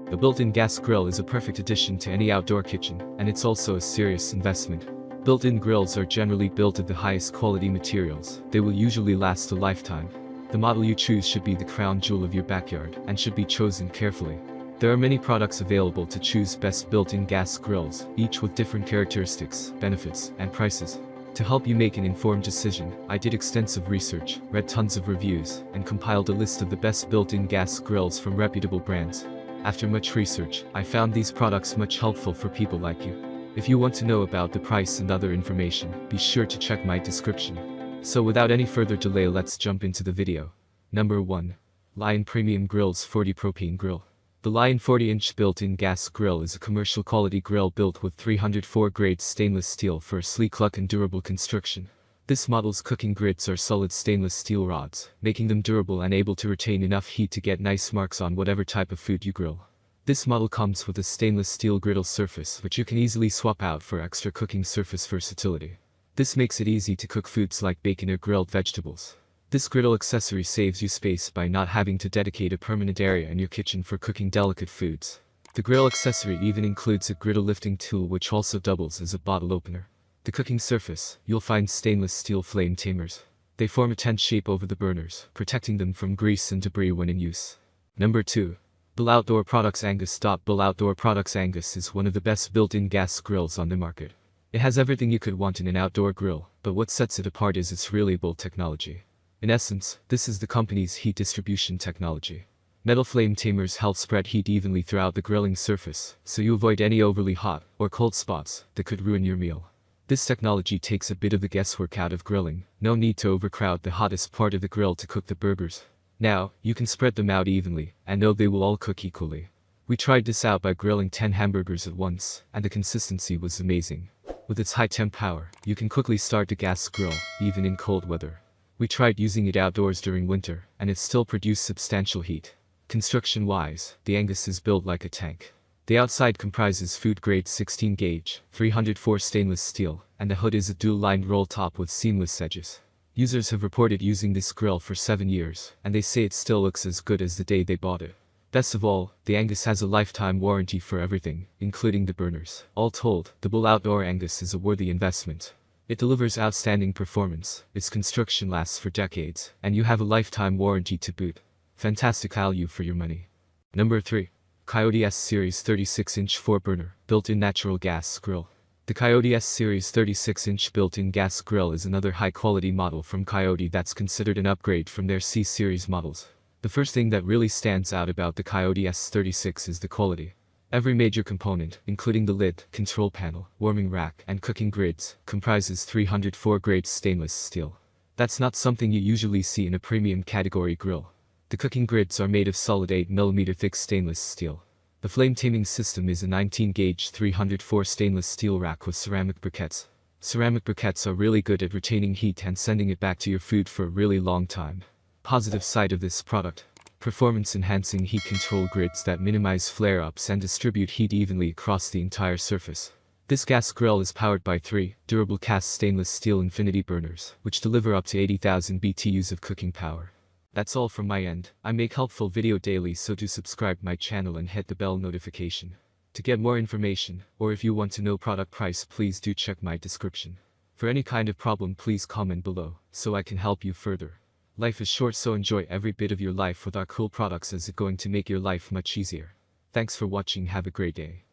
The built-in gas grill is a perfect addition to any outdoor kitchen, and it's also a serious investment. Built-in grills are generally built of the highest quality materials. They will usually last a lifetime. The model you choose should be the crown jewel of your backyard, and should be chosen carefully. There are many products available to choose best built-in gas grills, each with different characteristics, benefits, and prices. To help you make an informed decision, I did extensive research, read tons of reviews, and compiled a list of the best built-in gas grills from reputable brands. After much research, I found these products much helpful for people like you. If you want to know about the price and other information, be sure to check my description. So without any further delay, let's jump into the video. Number 1. Lion Premium Grills 40 Propane Grill. The Lion 40-inch built-in gas grill is a commercial quality grill built with 304 grade stainless steel for a sleek look and durable construction. This model's cooking grids are solid stainless steel rods, making them durable and able to retain enough heat to get nice marks on whatever type of food you grill. This model comes with a stainless steel griddle surface which you can easily swap out for extra cooking surface versatility. This makes it easy to cook foods like bacon or grilled vegetables. This griddle accessory saves you space by not having to dedicate a permanent area in your kitchen for cooking delicate foods. The grill accessory even includes a griddle lifting tool which also doubles as a bottle opener. The cooking surface, you'll find stainless steel flame tamers. They form a tent shape over the burners, protecting them from grease and debris when in use. Number 2. Bull Outdoor Products Angus. Bull Outdoor Products Angus is one of the best built-in gas grills on the market. It has everything you could want in an outdoor grill, but what sets it apart is its really bold technology. In essence, this is the company's heat distribution technology. Metal flame tamers help spread heat evenly throughout the grilling surface, so you avoid any overly hot or cold spots that could ruin your meal. This technology takes a bit of the guesswork out of grilling. No need to overcrowd the hottest part of the grill to cook the burgers. Now, you can spread them out evenly, and know they will all cook equally. We tried this out by grilling 10 hamburgers at once, and the consistency was amazing. With its high temp power, you can quickly start a gas grill, even in cold weather. We tried using it outdoors during winter, and it still produced substantial heat. Construction-wise, the Angus is built like a tank. The outside comprises food-grade 16-gauge, 304 stainless steel, and the hood is a dual-lined roll top with seamless edges. Users have reported using this grill for 7 years, and they say it still looks as good as the day they bought it. Best of all, the Angus has a lifetime warranty for everything, including the burners. All told, the Bull Outdoor Angus is a worthy investment. It delivers outstanding performance, its construction lasts for decades, and you have a lifetime warranty to boot. Fantastic value for your money. Number 3. Coyote S36 inch 4-burner, built-in natural gas grill. The Coyote S36 inch built-in gas grill is another high-quality model from Coyote that's considered an upgrade from their C-series models. The first thing that really stands out about the Coyote S36 is the quality. Every major component, including the lid, control panel, warming rack, and cooking grids, comprises 304 grade stainless steel. That's not something you usually see in a premium category grill. The cooking grids are made of solid 8mm thick stainless steel. The flame taming system is a 19-gauge 304 stainless steel rack with ceramic briquettes. Ceramic briquettes are really good at retaining heat and sending it back to your food for a really long time. Positive side of this product: performance-enhancing heat control grids that minimize flare-ups and distribute heat evenly across the entire surface. This gas grill is powered by 3 durable cast stainless steel infinity burners, which deliver up to 80,000 BTUs of cooking power. That's all from my end. I make helpful video daily, so do subscribe my channel and hit the bell notification. To get more information, or if you want to know product price, please do check my description. For any kind of problem, please comment below, so I can help you further. Life is short, so enjoy every bit of your life with our cool products, as it's going to make your life much easier. Thanks for watching, have a great day.